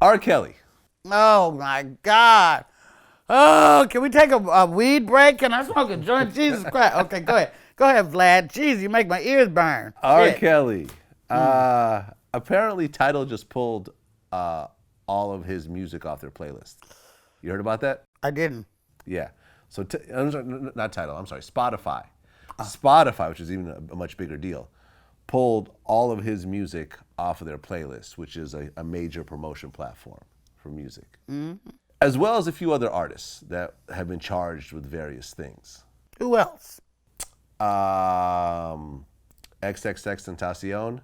R. Kelly. Oh my God. Oh, can we take a weed break? Can I smoke a joint? Jesus Christ. Okay, go ahead. Go ahead, Vlad. Jeez, you make my ears burn. R. Shit. Kelly. Apparently, Tidal just pulled all of his music off their playlist. You heard about that? I didn't. Yeah. So, I'm sorry, not Tidal. I'm sorry, Spotify. Spotify, which is even a much bigger deal, pulled all of his music off of their playlist, which is a major promotion platform for music. Mm-hmm. As well as a few other artists that have been charged with various things. Who else? XXXTentacion.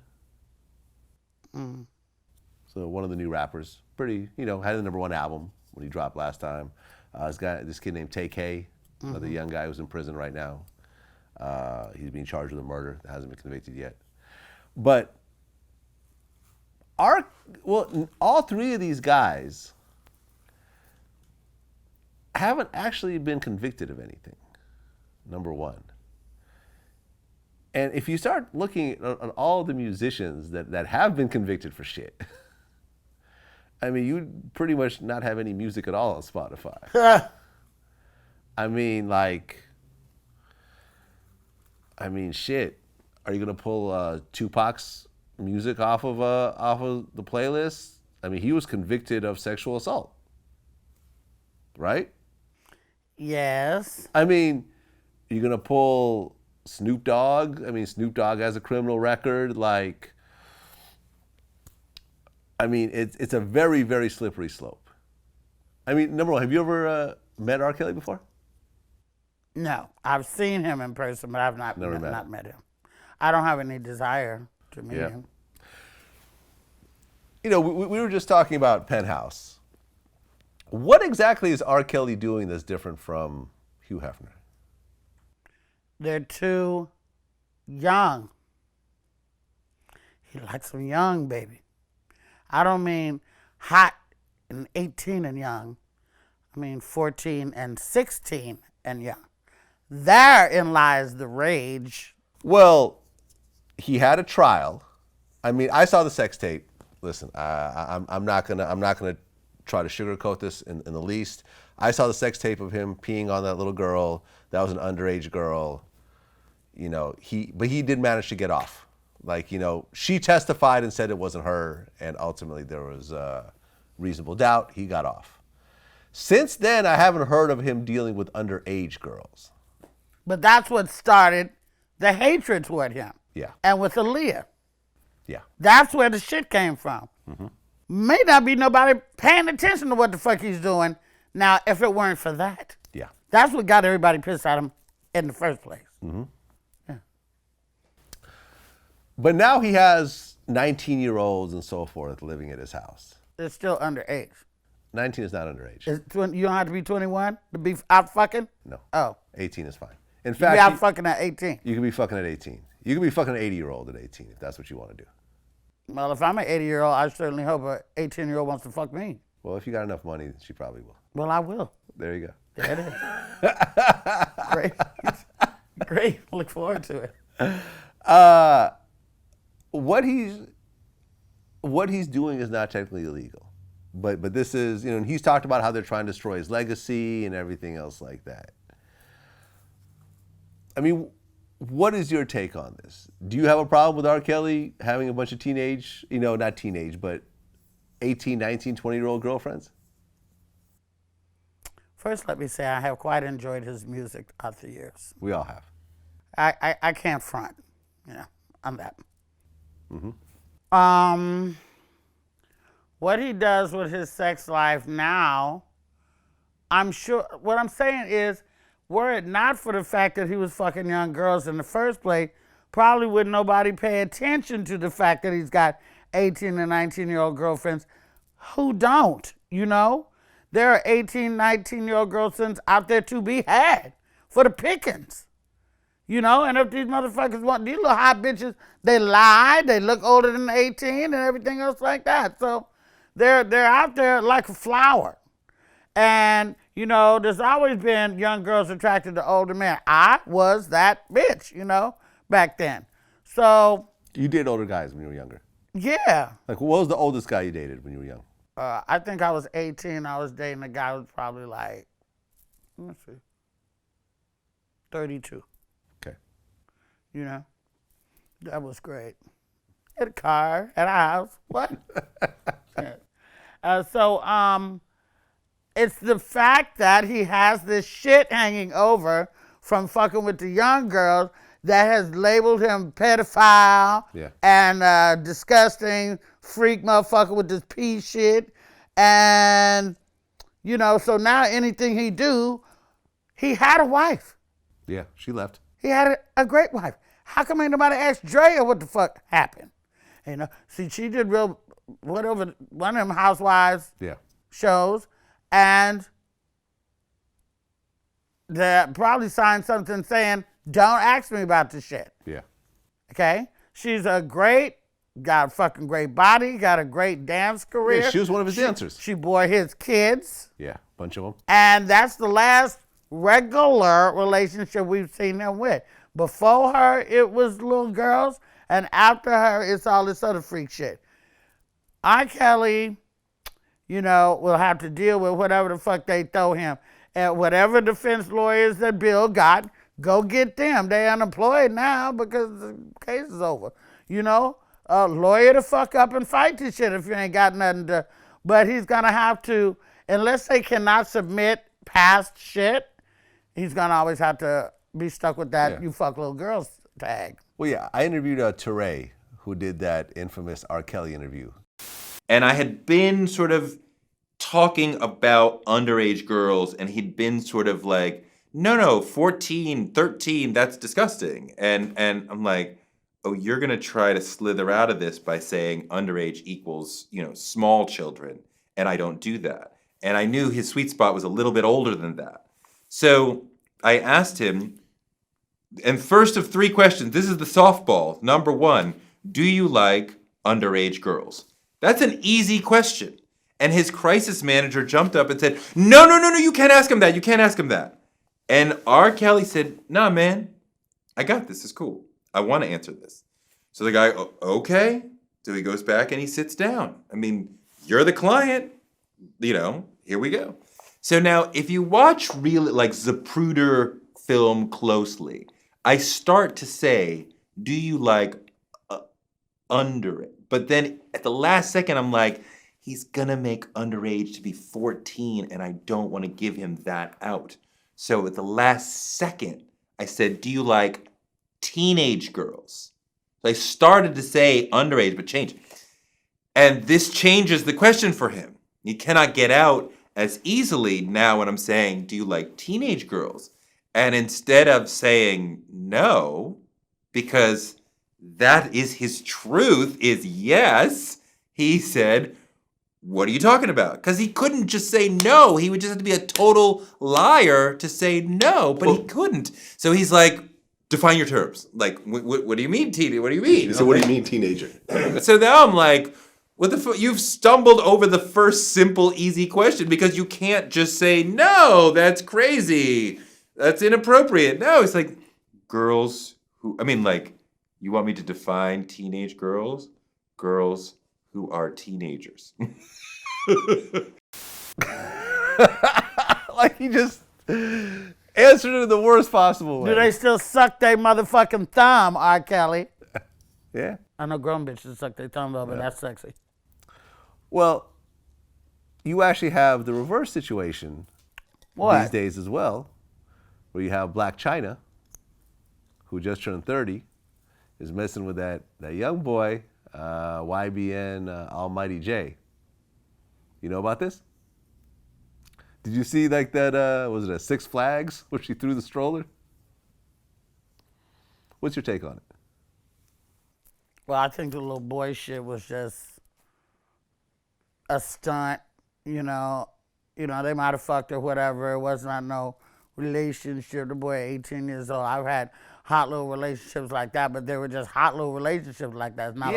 So one of the new rappers. Pretty, had the #1 album when he dropped last time. This kid named TK, another young guy who's in prison right now. He's being charged with a murder that hasn't been convicted yet. But all three of these guys haven't actually been convicted of anything, number one. And if you start looking on all the musicians that have been convicted for shit, I mean, you'd pretty much not have any music at all on Spotify. Shit. Are you gonna pull Tupac's music off of the playlist? I mean, he was convicted of sexual assault, right? Yes. I mean, you're gonna pull Snoop Dogg. I mean, Snoop Dogg has a criminal record. It's a very, very slippery slope. I mean, number one, have you ever met R. Kelly before? No, I've seen him in person, but I've not met him. I don't have any desire to meet him. We were just talking about Penthouse. What exactly is R. Kelly doing that's different from Hugh Hefner? They're too young. He likes them young, baby. I don't mean hot and 18 and young. I mean 14 and 16 and young. Therein lies the rage. Well, he had a trial. I mean, I saw the sex tape. Listen, I'm not gonna try to sugarcoat this in the least. I saw the sex tape of him peeing on that little girl. That was an underage girl. But he did manage to get off. She testified and said it wasn't her, and ultimately there was reasonable doubt. He got off. Since then, I haven't heard of him dealing with underage girls. But that's what started the hatred toward him. Yeah. And with Aaliyah. Yeah. That's where the shit came from. Mm-hmm. May not be nobody paying attention to what the fuck he's doing now if it weren't for that. Yeah. That's what got everybody pissed at him in the first place. Mm-hmm. Yeah. But now he has 19-year-olds and so forth living at his house. They're still underage. 19 is not underage. You don't have to be 21 to be out fucking? No. Oh. 18 is fine. In fact, fact, you be out fucking at 18. You can be fucking at 18. You can be fucking an 80-year-old at 18 if that's what you want to do. Well, if I'm an 80-year-old, I certainly hope an 18-year-old wants to fuck me. Well, if you got enough money, she probably will. Well, I will. There you go. There it is. Great. Great. Look forward to it. What he's doing is not technically illegal. But this is, and he's talked about how they're trying to destroy his legacy and everything else like that. I mean, what is your take on this? Do you have a problem with R. Kelly having a bunch of teenage, not teenage, but 18, 19, 20-year-old girlfriends? First, let me say I have quite enjoyed his music throughout the years. We all have. I can't front, on that. Mm-hmm. What he does with his sex life now, I'm sure, what I'm saying is, were it not for the fact that he was fucking young girls in the first place, probably wouldn't nobody pay attention to the fact that he's got 18 and 19-year-old girlfriends who don't, There are 18, 19-year-old girlfriends out there to be had for the pickings, And if these motherfuckers want, these little hot bitches, they lie, they look older than 18 and everything else like that. So they're out there like a flower. And, there's always been young girls attracted to older men. I was that bitch, back then. So. You dated older guys when you were younger? Yeah. What was the oldest guy you dated when you were young? I think I was 18. I was dating a guy who was probably like, let me see, 32. Okay. You know, that was great. Had a car, had a house. What? Yeah. It's the fact that he has this shit hanging over from fucking with the young girls that has labeled him pedophile and disgusting freak motherfucker with this pee shit. And, you know, so now anything he do, he had a wife. Yeah, she left. He had a great wife. How come ain't nobody asked Drea what the fuck happened? You know, see, she did one of them housewives shows, and they probably signed something saying, don't ask me about this shit. Yeah. Okay? She's got a fucking great body, got a great dance career. Yeah, she was one of his dancers. She bore his kids. Yeah, bunch of them. And that's the last regular relationship we've seen them with. Before her, it was little girls, and after her, it's all this other freak shit. R. Kelly, you know, will have to deal with whatever the fuck they throw him. And whatever defense lawyers that Bill got, go get them. They unemployed now because the case is over. You know, lawyer the fuck up and fight this shit if you ain't got nothing to. But he's gonna have to, unless they cannot submit past shit, he's gonna always have to be stuck with that you fuck little girls tag. Well, yeah, I interviewed Teray, who did that infamous R. Kelly interview. And I had been sort of talking about underage girls, and he'd been sort of like, no, 14, 13, that's disgusting. And I'm like, oh, you're going to try to slither out of this by saying underage equals, you know, small children, and I don't do that. And I knew his sweet spot was a little bit older than that. So I asked him, and first of 3 questions, this is the softball. Number 1, do you like underage girls? That's an easy question. And his crisis manager jumped up and said, no, you can't ask him that. You can't ask him that. And R. Kelly said, nah, man, I got this. It's cool. I want to answer this. So the guy, okay. So he goes back and he sits down. I mean, you're the client. You know, here we go. So now, if you watch like Zapruder film closely, I start to say, do you like under it? But then at the last second, I'm like, he's gonna make underage to be 14, and I don't want to give him that out. So at the last second, I said, do you like teenage girls? So I started to say underage, but change. And this changes the question for him. He cannot get out as easily now when I'm saying, do you like teenage girls? And instead of saying no, because that is his truth, is yes, he said, what are you talking about? Because he couldn't just say no. He would just have to be a total liar to say no, but he couldn't. So he's like, define your terms. Like, what do you mean, teenager? What do you mean? So what do you mean, teenager? So now I'm like, what the fuck? You've stumbled over the first simple, easy question because you can't just say, no, that's crazy. That's inappropriate. No, it's like girls who, I mean, like, you want me to define teenage girls? Girls who are teenagers. Like he just answered it in the worst possible way. Do they still suck their motherfucking thumb, R. Kelly? Yeah. I know grown bitches suck their thumb, though, but that's sexy. Well, you actually have the reverse situation these days as well, where you have Blac Chyna, who just turned 30, is messing with that young boy, YBN Almighty Jay. You know about this? Did you see like that, was it a Six Flags where she threw the stroller? What's your take on it? Well, I think the little boy shit was just a stunt, you know. You know, they might have fucked or whatever. It was not no relationship. The boy 18 years old. I've had hot little relationships like that, but they were just hot little relationships like that. It's not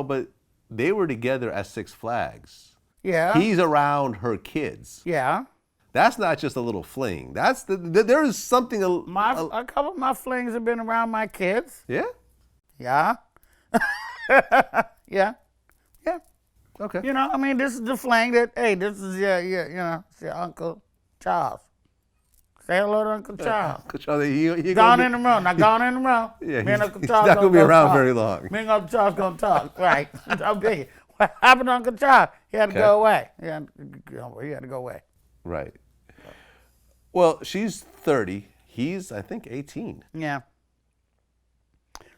but they were together at Six Flags. Yeah. He's around her kids. Yeah. That's not just a little fling. There is something. A couple of my flings have been around my kids. Yeah. Yeah. Yeah. Yeah. Okay. You know, I mean, this is the fling that, hey, this is it's your Uncle Charles. Say hello to Uncle Charles. Gone in the room. Now, gone in the room. Yeah, Me and Uncle he's Charles not going to be around talk. very long. Me and Uncle Charles gonna talk. Right. Okay. What happened to Uncle Charles? He had to go away. He had to go away. Right. Well, she's 30. He's, I think, 18. Yeah.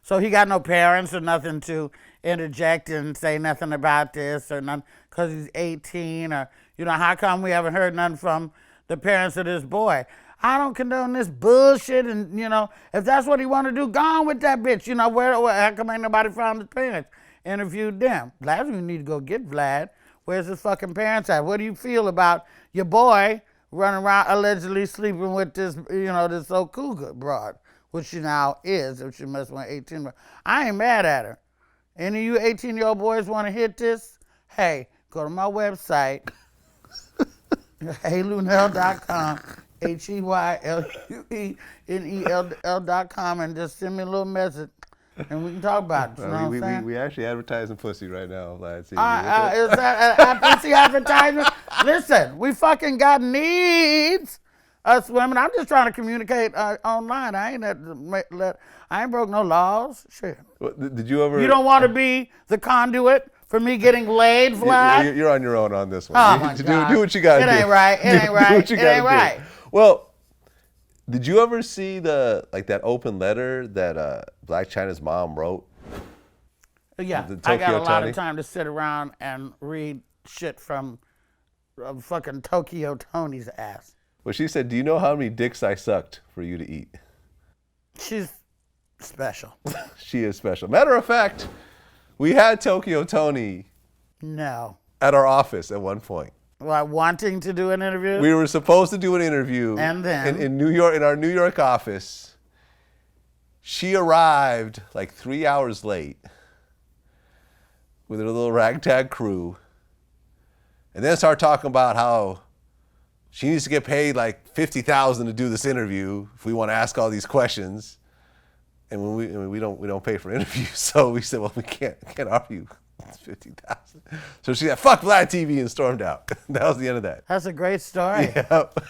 So he got no parents or nothing to interject and say nothing about this or nothing because he's 18 or, how come we haven't heard nothing from the parents of this boy? I don't condone this bullshit and, if that's what he want to do, go on with that bitch. How come ain't nobody found his parents? Interviewed them. Last we need to go get Vlad. Where's his fucking parents at? What do you feel about your boy running around allegedly sleeping with this, this old cougar broad, which she now is, if she must want 18. I ain't mad at her. Any of you 18-year-old boys want to hit this? Hey, go to my website, heyluenell.com, HEYLUENELL.com, and just send me a little message, and we can talk about it. You know what I'm saying? We actually advertising pussy right now, Vlad. Is that a pussy advertisement? Listen, we fucking got needs. Us women, I'm just trying to communicate online. I ain't broke no laws. Shit. Did you ever? You don't want to be the conduit for me getting laid, Vlad? You're on your own on this one. Oh my God. Do what you got to do. It ain't right. It ain't right. Do what you It gotta ain't do. right. Well, did you ever see that open letter that Blac Chyna's mom wrote? Yeah, The I got a Tokyo lot Tony? of time to sit around and read shit from fucking Tokyo Tony's ass. Well, she said, "Do you know how many dicks I sucked for you to eat?" She's special. She is special. Matter of fact, we had Tokyo Tony No. at our office at one point. Well, wanting to do an interview? We were supposed to do an interview And then? in New York, in our New York office. She arrived like 3 hours late with her little ragtag crew, and then started talking about how she needs to get paid like $50,000 to do this interview if we want to ask all these questions. And when we don't pay for interviews, so we said, well, we can't argue. It's $50,000. So she said, "Fuck Vlad TV," and stormed out. That was the end of that. That's a great story. Yep.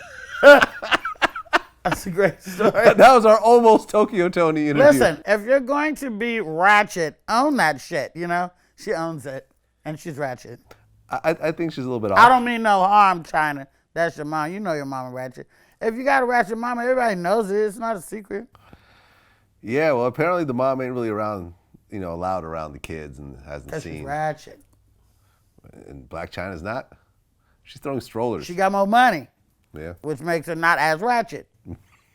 That's a great story. That was our almost Tokyo Tony interview. Listen, if you're going to be ratchet, own that shit, She owns it, and she's ratchet. I think she's a little bit off. I don't mean no harm, China. That's your mom. You know your mama ratchet. If you got a ratchet mama, everybody knows it. It's not a secret. Yeah, well, apparently the mom ain't really around, allowed around the kids and hasn't Because seen. she's ratchet. And Blac Chyna's not. She's throwing strollers. She got more money, Yeah. which makes her not as ratchet.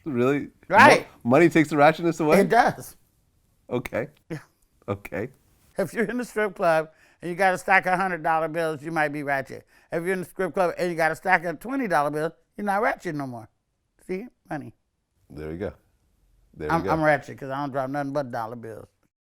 Really? Right. Money takes the ratchetness away? It does. Okay. Okay. If you're in the strip club and you got a stack of $100 bills, you might be ratchet. If you're in the strip club and you got a stack of $20 bills, you're not ratchet no more. See? Money. There you go. I'm ratchet because I don't drop nothing but dollar bills.